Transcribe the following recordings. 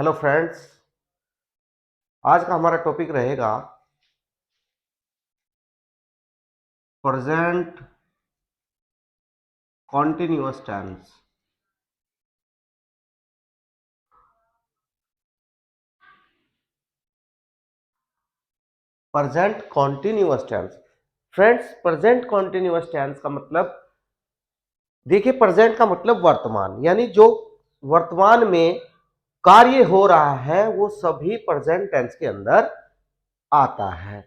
Hello friends, आज का हमारा टॉपिक रहेगा present continuous tense. Present continuous tense friends, present continuous tense का मतलब देखिए, प्रेजेंट का मतलब वर्तमान, यानी जो वर्तमान में कार्य हो रहा है वो सभी प्रेजेंट टेंस के अंदर आता है।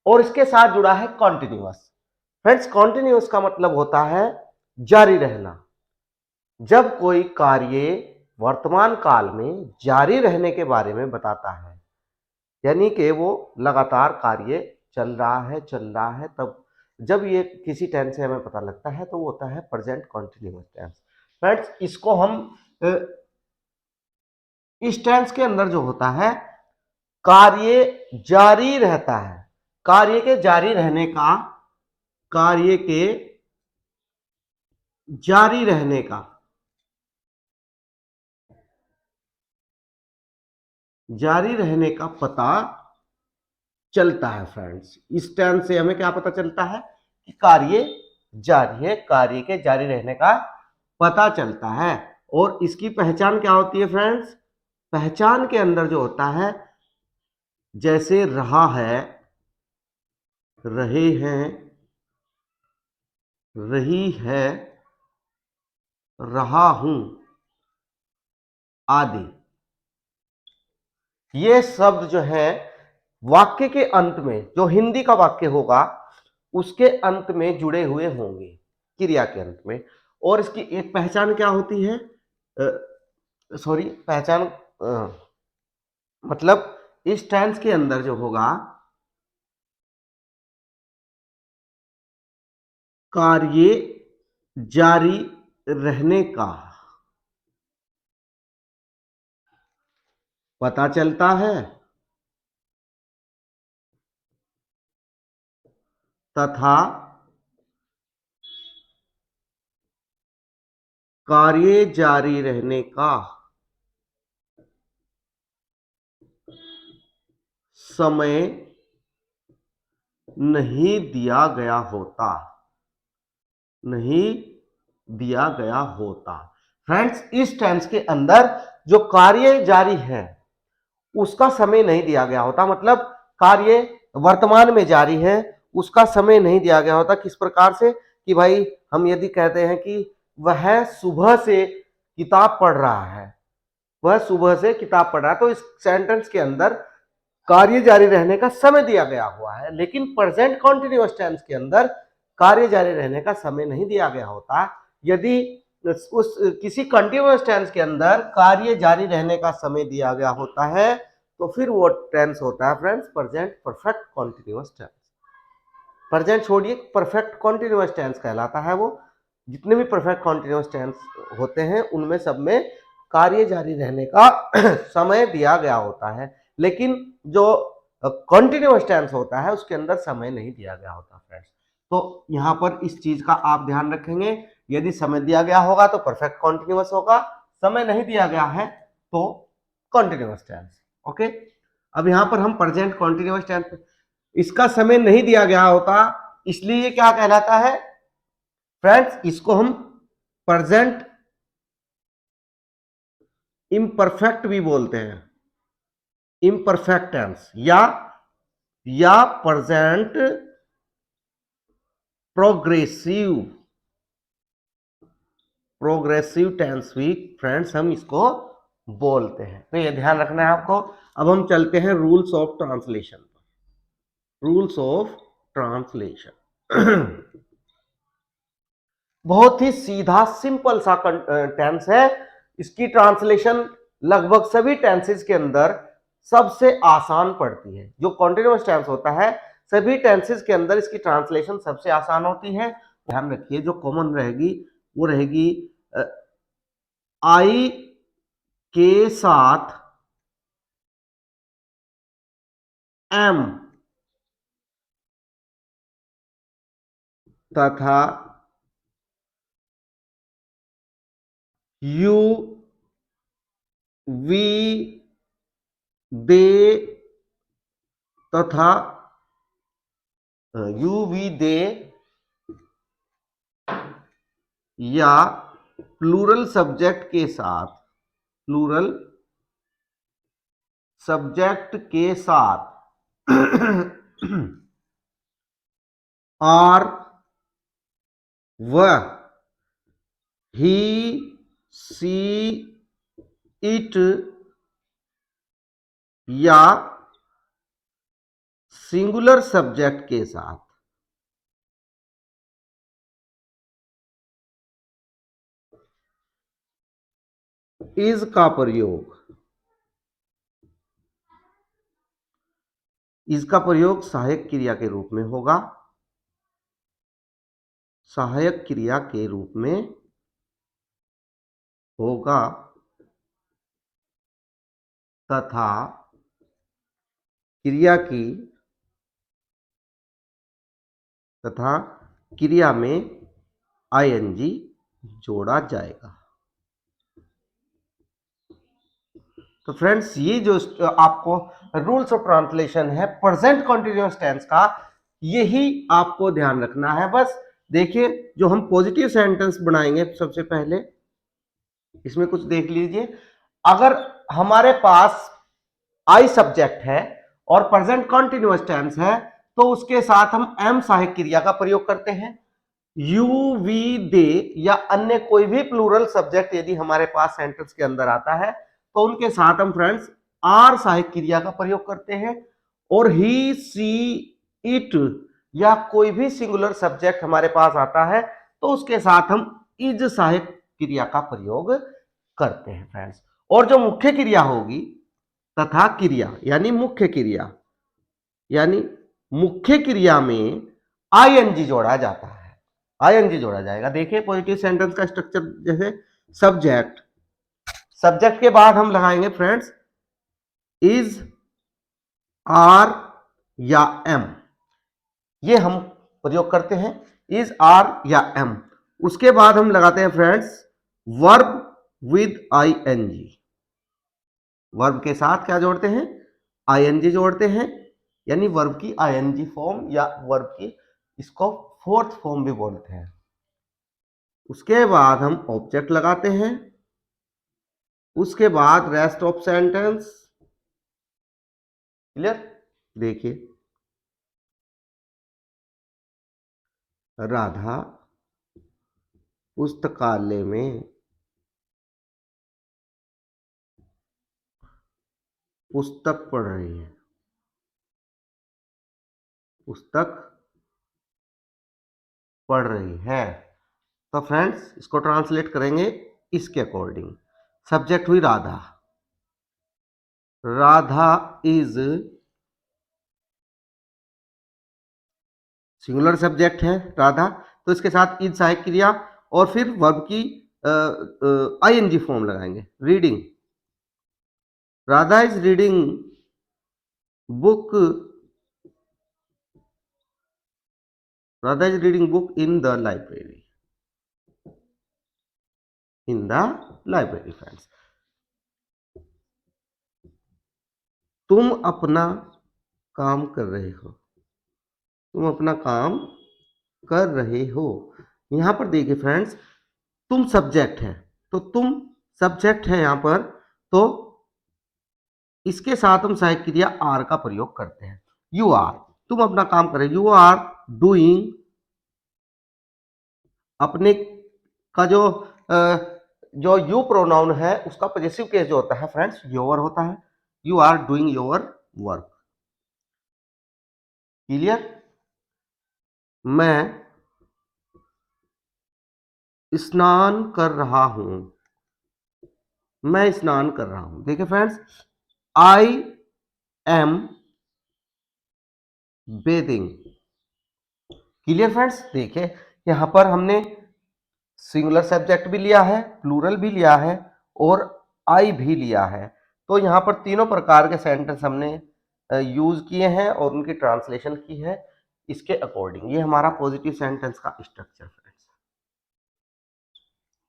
और इसके साथ जुड़ा है कॉन्टिन्यूअस। फ्रेंड्स, कॉन्टिन्यूअस का मतलब होता है जारी रहना। जब कोई कार्य वर्तमान काल में जारी रहने के बारे में बताता है, यानी कि वो लगातार कार्य चल रहा है, तब जब ये किसी टेंस से हमें पता लगता है तो वो होता है प्रेजेंट कॉन्टिन्यूअस टेंस। फ्रेंड्स, इसको हम इस टेंस के अंदर जो होता है, कार्य जारी रहता है, कार्य के जारी रहने का, कार्य के जारी रहने का, जारी रहने का पता चलता है। फ्रेंड्स, इस टेंस से हमें क्या पता चलता है कि कार्य जारी है, कार्य के जारी रहने का पता चलता है। और इसकी पहचान क्या होती है फ्रेंड्स? पहचान के अंदर जो होता है, जैसे रहा है, रहे हैं, रही है, रहा हूं आदि, ये शब्द जो है वाक्य के अंत में, जो हिंदी का वाक्य होगा उसके अंत में जुड़े हुए होंगे, क्रिया के अंत में। और इसकी एक पहचान क्या होती है? सॉरी, पहचान मतलब इस टेंस के अंदर जो होगा, कार्य जारी रहने का पता चलता है तथा कार्य जारी रहने का समय नहीं दिया गया होता, नहीं दिया गया होता। फ्रेंड्स, इस टेंस के अंदर जो कार्य जारी है उसका समय नहीं दिया गया होता, मतलब कार्य वर्तमान में जारी है, उसका समय नहीं दिया गया होता। किस प्रकार से? कि भाई, हम यदि कहते हैं कि वह सुबह से किताब पढ़ रहा है, वह सुबह से किताब पढ़ रहा है, तो इस सेंटेंस के अंदर कार्य जारी रहने का समय दिया गया हुआ है। लेकिन प्रेजेंट कॉन्टिन्यूअस टेंस के अंदर कार्य जारी रहने का समय नहीं दिया गया होता। यदि उस किसी कंटिन्यूअस टेंस के अंदर कार्य जारी रहने का समय दिया गया होता है तो फिर वो टेंस होता है friends present perfect continuous tense. Present छोड़िए, परफेक्ट कॉन्टिन्यूअस टेंस कहलाता है वो। जितने भी परफेक्ट कॉन्टिन्यूअस टेंस होते हैं उनमें सब में कार्य जारी रहने का समय दिया गया होता है, लेकिन जो कॉन्टिन्यूअस टेंस होता है उसके अंदर समय नहीं दिया गया होता फ्रेंड्स। तो यहाँ पर इस चीज का आप ध्यान रखेंगे, यदि समय दिया गया होगा तो परफेक्ट कॉन्टिन्यूअस होगा, समय नहीं दिया गया है तो कॉन्टिन्यूअस टेंस। ओके, अब यहाँ पर हम प्रेजेंट कॉन्टिन्यूअस टेंस, इसका समय नहीं दिया गया होता, इसलिए ये क्या कहलाता है फ्रेंड्स? इसको हम प्रेजेंट इम्परफेक्ट भी बोलते हैं, इम्परफेक्ट टेंस या प्रेजेंट प्रोग्रेसिव, प्रोग्रेसिव टेंस भी फ्रेंड्स हम इसको बोलते हैं। तो ये ध्यान रखना है आपको। अब हम चलते हैं rules of translation, rules of translation. बहुत ही सीधा सिंपल सा टेंस है। इसकी ट्रांसलेशन लगभग सभी टेंसेस के अंदर सबसे आसान पड़ती है। जो कॉन्टिन्यूअस टेंस होता है सभी टेंसेस के अंदर इसकी ट्रांसलेशन सबसे आसान होती है। ध्यान रखिए, जो कॉमन रहेगी वो रहेगी आई के साथ एम तथा यू वी दे तथा यू वी दे या प्लूरल सब्जेक्ट के साथ, प्लूरल सब्जेक्ट के साथ आर वह, ही सी इट या सिंगुलर सब्जेक्ट के साथ इज का प्रयोग, इसका प्रयोग सहायक क्रिया के रूप में होगा, सहायक क्रिया के रूप में होगा तथा क्रिया की तथा क्रिया में आईएनजी जोड़ा जाएगा। तो फ्रेंड्स ये जो आपको रूल्स ऑफ ट्रांसलेशन है प्रेजेंट कंटीन्यूअस टेंस का, यही आपको ध्यान रखना है। बस देखिए जो हम पॉजिटिव सेंटेंस बनाएंगे सबसे पहले इसमें कुछ देख लीजिए। अगर हमारे पास आई सब्जेक्ट है और प्रेजेंट कंटीन्यूअस टेंस है तो उसके साथ हम एम सहायक क्रिया का प्रयोग करते हैं। यू वी दे या अन्य कोई भी प्लूरल सब्जेक्ट यदि हमारे पास सेंटेंस के अंदर आता है तो उनके साथ हम फ्रेंड्स आर सहायक क्रिया का प्रयोग करते हैं। और ही सी इट या कोई भी सिंगुलर सब्जेक्ट हमारे पास आता है तो उसके साथ हम इज सहायक क्रिया का प्रयोग करते हैं फ्रेंड्स। और जो मुख्य क्रिया होगी तथा क्रिया यानी मुख्य क्रिया, यानी मुख्य क्रिया में आईएनजी जोड़ा जाता है, आईएनजी जोड़ा जाएगा। देखिए पॉजिटिव सेंटेंस का स्ट्रक्चर जैसे सब्जेक्ट, सब्जेक्ट के बाद हम लगाएंगे फ्रेंड्स इज, आर या एम, ये हम प्रयोग करते हैं इज, आर या एम। उसके बाद हम लगाते हैं friends verb with ING, verb के साथ क्या जोड़ते हैं, आईएनजी जोड़ते हैं, यानी वर्ब की आईएनजी फॉर्म या वर्ब की इसको फोर्थ फॉर्म भी बोलते हैं। उसके बाद हम ऑब्जेक्ट लगाते हैं, उसके बाद रेस्ट ऑफ सेंटेंस। क्लियर? देखिए राधा पुस्तकालय में पुस्तक पढ़ रही है, पुस्तक पढ़ रही है। तो फ्रेंड्स इसको ट्रांसलेट करेंगे इसके अकॉर्डिंग। सब्जेक्ट हुई Radha, Radha is singular subject है राधा, तो इसके साथ इज सहायक क्रिया और फिर वर्ब की आईएनजी फॉर्म लगाएंगे। Reading, Radha is reading book, Radha is reading book in the library, in the library. Friends तुम अपना काम कर रहे हो, तुम अपना काम कर रहे हो। यहां पर देखिए फ्रेंड्स तुम सब्जेक्ट है, तो तुम सब्जेक्ट है यहां पर, तो इसके साथ हम सहायक क्रिया आर का प्रयोग करते हैं। यू आर, तुम अपना काम कर रहे हो, यू आर डूइंग, अपने का जो यू प्रोनाउन है उसका पॉजेसिव केस जो होता है फ्रेंड्स योर होता है। You are doing your work. Clear? मैं स्नान कर रहा हूं, मैं स्नान कर रहा हूं। देखिए friends I am bathing. Clear friends? देखिए यहां पर हमने सिंगुलर सब्जेक्ट भी लिया है, प्लूरल भी लिया है और आई भी लिया है। तो यहां पर तीनों प्रकार के सेंटेंस हमने यूज किए हैं और उनकी ट्रांसलेशन की है इसके अकॉर्डिंग। ये हमारा पॉजिटिव सेंटेंस का स्ट्रक्चर फ्रेंड्स।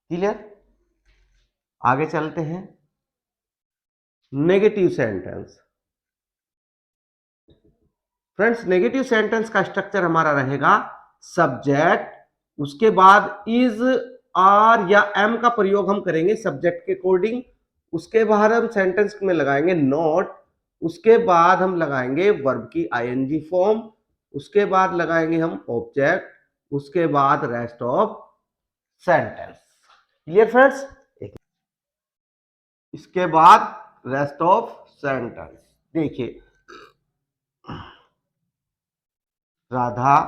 क्लियर? आगे चलते हैं। Negative sentence, friends negative sentence का स्ट्रक्चर हमारा रहेगा सब्जेक्ट, उसके बाद इज, आर या एम का प्रयोग हम करेंगे सब्जेक्ट के अकॉर्डिंग, उसके बाद हम सेंटेंस में लगाएंगे नॉट, उसके बाद हम लगाएंगे वर्ब की आईएनजी फॉर्म, उसके बाद लगाएंगे हम ऑब्जेक्ट, उसके बाद rest of sentence. Clear friends? इसके बाद रेस्ट ऑफ सेंटेंस। देखिए, राधा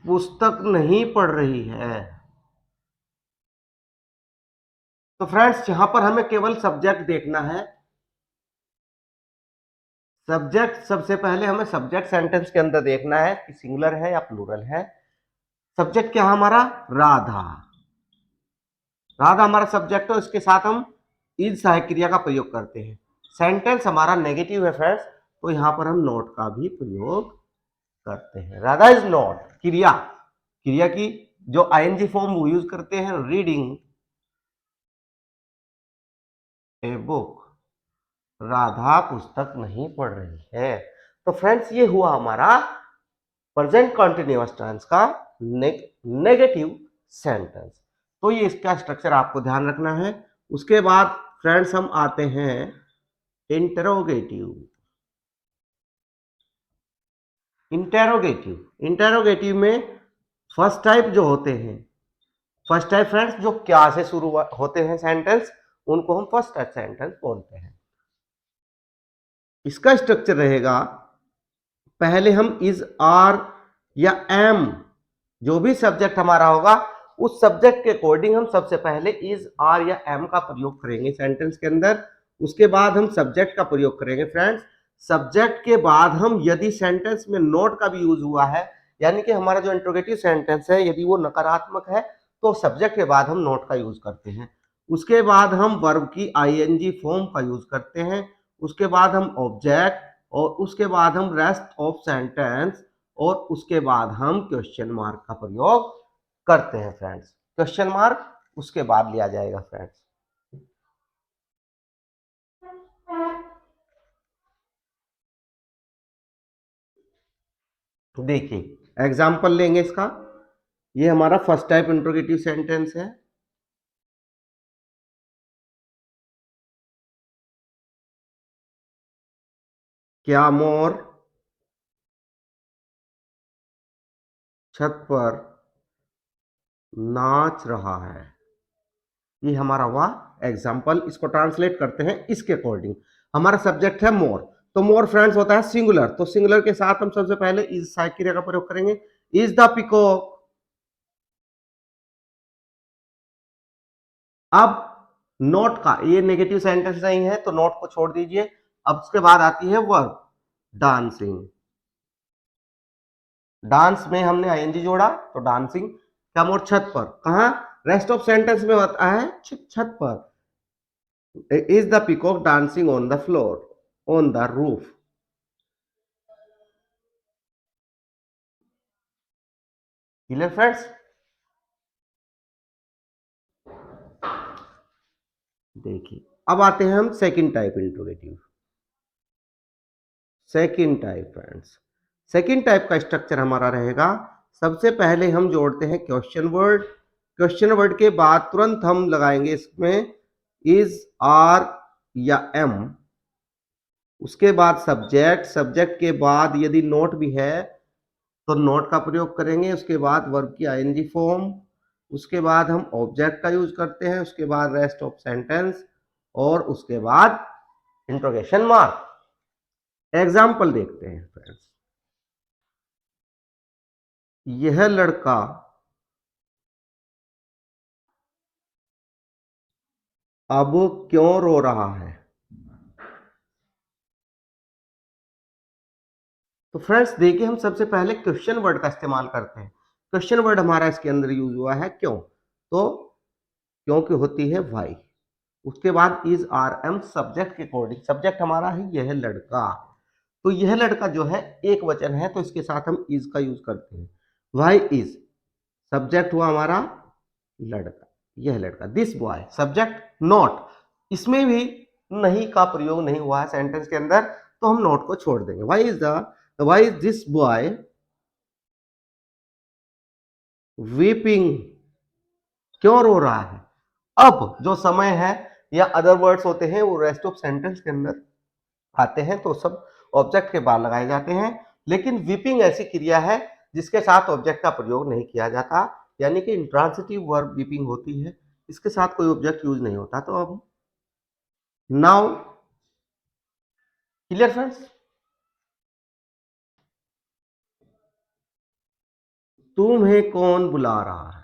पुस्तक नहीं पढ़ रही है। तो फ्रेंड्स यहां पर हमें केवल सब्जेक्ट देखना है। सब्जेक्ट सबसे पहले हमें सब्जेक्ट सेंटेंस के अंदर देखना है कि सिंगुलर है या प्लूरल है। सब्जेक्ट क्या है हमारा? राधा। राधा हमारा सब्जेक्ट है, उसके साथ हम इज सहायक क्रिया का प्रयोग करते हैं। सेंटेंस हमारा नेगेटिव है फ्रेंड्स, तो यहां पर हम नॉट का भी प्रयोग करते हैं। राधा इज नॉट, क्रिया, क्रिया की जो आईएनजी फॉर्म वो यूज करते हैं, रीडिंग ए बुक। राधा पुस्तक नहीं पढ़ रही है। तो फ्रेंड्स ये हुआ हमारा प्रेजेंट कॉन्टिन्यूअस टेंस का नेगेटिव सेंटेंस। तो ये इसका स्ट्रक्चर आपको ध्यान रखना है। उसके बाद फ्रेंड्स हम आते हैं इंटरोगेटिव। इंटरोगेटिव में फर्स्ट टाइप जो होते हैं, फर्स्ट टाइप फ्रेंड्स जो क्या से शुरू होते हैं सेंटेंस, उनको हम फर्स्ट टाइप सेंटेंस बोलते हैं। इसका स्ट्रक्चर रहेगा, पहले हम इज, आर या एम, जो भी सब्जेक्ट हमारा होगा उस सब्जेक्ट के अकॉर्डिंग हम सबसे पहले इज, आर या एम का प्रयोग करेंगे सेंटेंस के अंदर। उसके बाद हम सब्जेक्ट का प्रयोग करेंगे फ्रेंड्स। सब्जेक्ट के बाद हम यदि सेंटेंस में नोट का भी यूज हुआ है, यानी कि हमारा जो इंट्रोगेटिव सेंटेंस है यदि वो नकारात्मक है तो सब्जेक्ट के बाद हम नोट का यूज करते हैं। उसके बाद हम वर्ब की आईएनजी फॉर्म का यूज करते हैं। उसके बाद हम ऑब्जेक्ट, और उसके बाद हम रेस्ट ऑफ सेंटेंस, और उसके बाद हम क्वेश्चन मार्क का प्रयोग करते हैं फ्रेंड्स। क्वेश्चन मार्क उसके बाद लिया जाएगा फ्रेंड्स। देखिए एग्जांपल लेंगे इसका। ये हमारा फर्स्ट टाइप इंट्रोगेटिव सेंटेंस है। क्या मोर छत पर नाच रहा है? ये हमारा हुआ एग्जाम्पल। इसको ट्रांसलेट करते हैं इसके अकॉर्डिंग। हमारा सब्जेक्ट है मोर, तो मोर फ्रेंड्स होता है सिंगुलर, तो सिंगुलर के साथ हम सबसे पहले इज सहायक क्रिया का प्रयोग करेंगे। Is the peacock. अब नोट का, ये नेगेटिव सेंटेंस नहीं है तो नोट को छोड़ दीजिए। अब उसके बाद आती है वर्ब, डांसिंग। डांस में हमने आईएनजी जोड़ा तो डांसिंग। क्या मोर छत पर, कहा? रेस्ट ऑफ सेंटेंस में होता है छत पर। Is the peacock dancing on the floor, on the roof. Clear friends? देखिए अब आते हैं हम second type interrogative. Second type friends, second type का स्ट्रक्चर हमारा रहेगा, सबसे पहले हम जोड़ते हैं क्वेश्चन वर्ड। क्वेश्चन वर्ड के बाद तुरंत हम लगाएंगे इसमें इज, आर या एम। उसके बाद सब्जेक्ट, सब्जेक्ट के बाद यदि नोट भी है तो नोट का प्रयोग करेंगे। उसके बाद वर्ब की आईएनजी फॉर्म, उसके बाद हम ऑब्जेक्ट का यूज करते हैं, उसके बाद रेस्ट ऑफ सेंटेंस, और उसके बाद इंट्रोगेशन मार्क। एग्जाम्पल देखते हैं फ्रेंड्स। यह लड़का अब क्यों रो रहा है? तो फ्रेंड्स देखिए, हम सबसे पहले क्वेश्चन वर्ड का इस्तेमाल करते हैं। क्वेश्चन वर्ड हमारा इसके अंदर यूज हुआ है क्यों, तो क्योंकि होती है वाई। उसके बाद इज, आर, एम सब्जेक्ट के अकॉर्डिंग। सब्जेक्ट हमारा है यह लड़का, तो यह लड़का जो है एक वचन है तो इसके साथ हम इज का यूज करते हैं। वाई इज, सब्जेक्ट हुआ हमारा लड़का, यह लड़का। This boy, subject not. इसमें भी नहीं का प्रयोग नहीं हुआ है सेंटेंस के अंदर, तो हम नॉट को छोड़ देंगे। Why is this boy weeping, क्यों रो रहा है। अब जो समय है या अदर वर्ड्स होते हैं वो रेस्ट ऑफ सेंटेंस के अंदर आते हैं, तो सब ऑब्जेक्ट के बाद लगाए जाते हैं। लेकिन वीपिंग ऐसी क्रिया है जिसके साथ ऑब्जेक्ट का प्रयोग नहीं किया जाता, यानी कि इंट्रांसिटिव वर्ब वीपिंग होती है, इसके साथ कोई ऑब्जेक्ट यूज नहीं होता। तो अब नाउ क्लियर फ्रेंड्स। तुम्हें कौन बुला रहा है,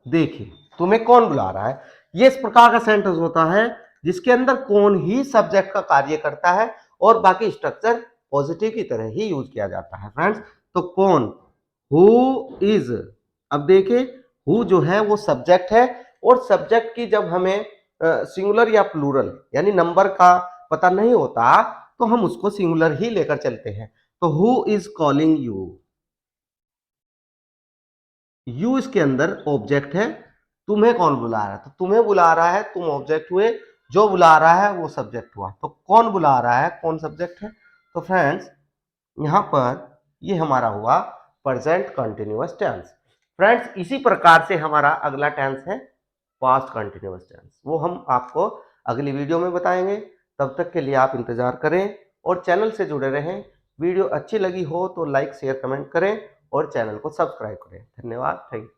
देखिए तुम्हें कौन बुला रहा है, ये इस प्रकार का सेंटेंस होता है जिसके अंदर कौन ही सब्जेक्ट का कार्य करता है और बाकी स्ट्रक्चर पॉजिटिव की तरह ही यूज किया जाता है फ्रेंड्स। तो कौन, हु इज, अब देखिए हु जो है वो सब्जेक्ट है, और सब्जेक्ट की जब हमें सिंगुलर या प्लूरल यानी नंबर का पता नहीं होता तो हम उसको सिंगुलर ही लेकर चलते हैं। तो who is calling you, you इसके अंदर ऑब्जेक्ट है, तुम्हें कौन बुला रहा है, तो तुम्हें बुला रहा है, तुम ऑब्जेक्ट हुए, जो बुला रहा है वो सब्जेक्ट हुआ। तो कौन बुला रहा है, कौन सब्जेक्ट है। तो फ्रेंड्स यहां पर ये हमारा हुआ प्रेजेंट कंटिन्यूअस टेंस। फ्रेंड्स इसी प्रकार से हमारा अगला टेंस है पास्ट कंटिन्यूअस टेंस, वो हम आपको अगली वीडियो में बताएंगे। तब तक के लिए आप इंतजार करें और चैनल से जुड़े रहें। वीडियो अच्छी लगी हो तो लाइक शेयर कमेंट करें और चैनल को सब्सक्राइब करें। धन्यवाद, थैंक यू।